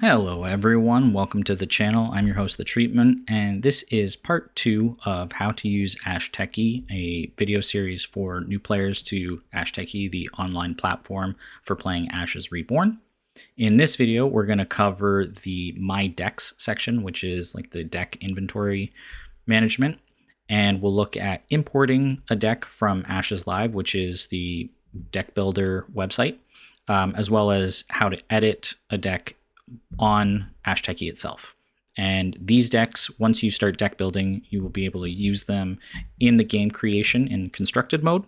Hello everyone, welcome to the channel. I'm your host, The Treatment, and this is part 2 of how to use Ashteki, a video series for new players to Ashteki, the online platform for playing Ashes Reborn. In this video, we're going to cover the My Decks section, which is like the deck inventory management, and we'll look at importing a deck from Ashes Live, which is the deck builder website, as well as how to edit a deck on Ashteki itself. And these decks, once you start deck building, you will be able to use them in the game creation in constructed mode.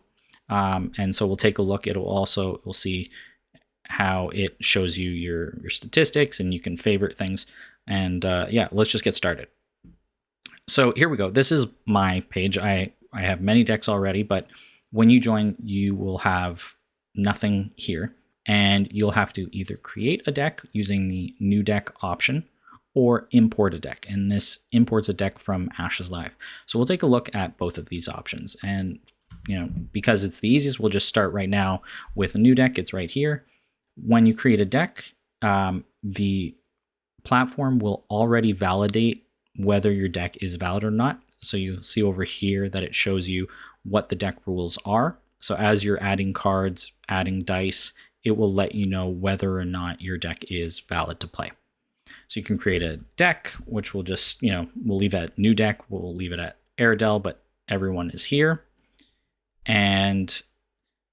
And so we'll take a look. We'll see how it shows you your statistics, and you can favorite things. And yeah, let's just get started. So here we go. This is my page. I have many decks already, but when you join, you will have nothing here. And you'll have to either create a deck using the new deck option or import a deck. And this imports a deck from Ashes Live. So we'll take a look at both of these options. And because it's the easiest, we'll just start right now with a new deck. It's right here. When you create a deck, the platform will already validate whether your deck is valid or not. So you'll see over here that it shows you what the deck rules are. So as you're adding cards, adding dice, it will let you know whether or not your deck is valid to play. So you can create a deck, which will just, we'll leave at new deck, we'll leave it at Airedale, but everyone is here. And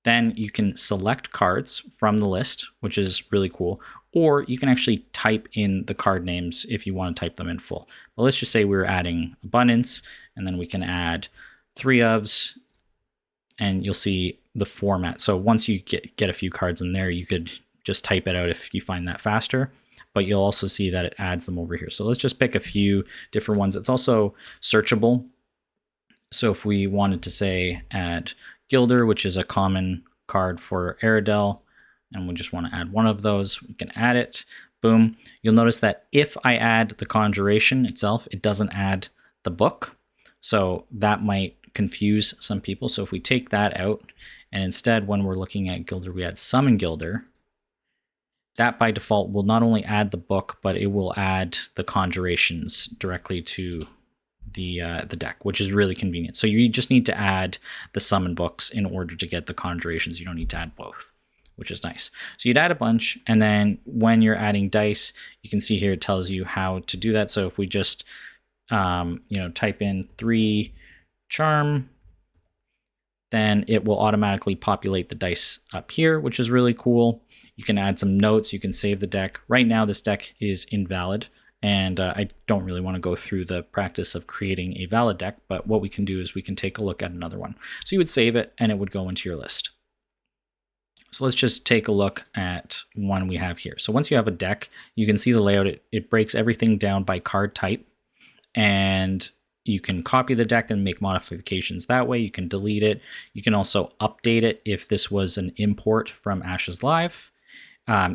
then you can select cards from the list, which is really cool. Or you can actually type in the card names if you want to type them in full. But let's just say we're adding Abundance, and then we can add 3 ofs, and you'll see the format. So once you get a few cards in there, you could just type it out if you find that faster, but you'll also see that it adds them over here. So let's just pick a few different ones. It's also searchable. So if we wanted to say add Gilder, which is a common card for Airedale, and we just want to add one of those, we can add it. Boom. You'll notice that if I add the Conjuration itself, it doesn't add the book. So that might confuse some people. So if we take that out, and instead when we're looking at Gilder, we add Summon Gilder, that by default will not only add the book, but it will add the Conjurations directly to the deck, which is really convenient. So you just need to add the summon books in order to get the Conjurations. You don't need to add both, which is nice. So you'd add a bunch, and then when you're adding dice, you can see here it tells you how to do that. So if we just type in 3 charm, then it will automatically populate the dice up here, which is really cool. You can add some notes, you can save the deck. Right now this deck is invalid, and I don't really want to go through the practice of creating a valid deck, but what we can do is we can take a look at another one. So you would save it and it would go into your list. So let's just take a look at one we have here. So once you have a deck, you can see the layout. It breaks everything down by card type, and you can copy the deck and make modifications that way. You can delete it. You can also update it if this was an import from Ashes Live.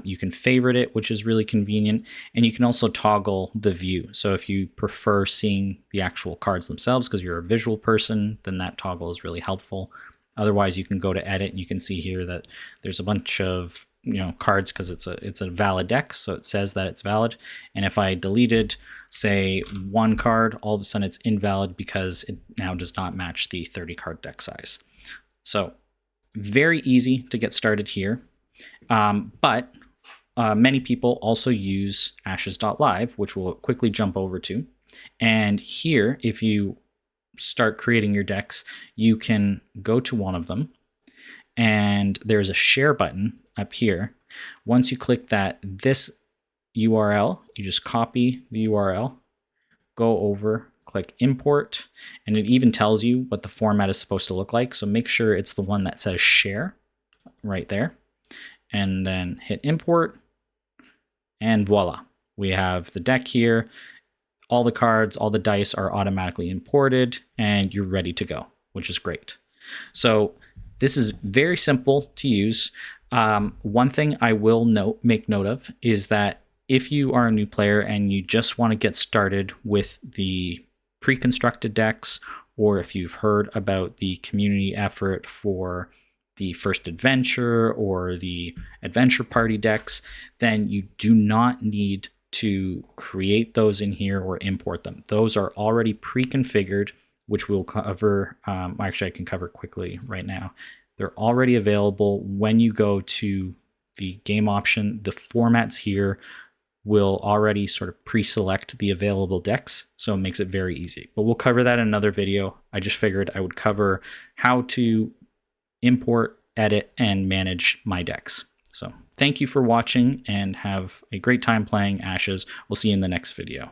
You can favorite it, which is really convenient. And you can also toggle the view. So if you prefer seeing the actual cards themselves because you're a visual person, then that toggle is really helpful. Otherwise, you can go to edit and you can see here that there's a bunch of cards because it's a valid deck, so it says that it's valid. And if I deleted, say, one card, all of a sudden it's invalid because it now does not match the 30 card deck size. So very easy to get started here, but many people also use Ashes.live, which we'll quickly jump over to. And here, if you start creating your decks, you can go to one of them, and there's a share button up here. Once you click this URL, you just copy the URL, go over, click import, and it even tells you what the format is supposed to look like. So make sure it's the one that says share right there, and then hit import, and voila, we have the deck here. All the cards, all the dice are automatically imported, and you're ready to go, which is great. So this is very simple to use. One thing I will make note of is that if you are a new player and you just want to get started with the pre-constructed decks, or if you've heard about the community effort for the first adventure or the adventure party decks, then you do not need to create those in here or import them. Those are already pre-configured, which we'll cover. Actually, I can cover quickly right now. They're already available when you go to the game option. The formats here will already sort of pre-select the available decks, so it makes it very easy. But we'll cover that in another video. I just figured I would cover how to import, edit, and manage my decks. So thank you for watching and have a great time playing Ashes. We'll see you in the next video.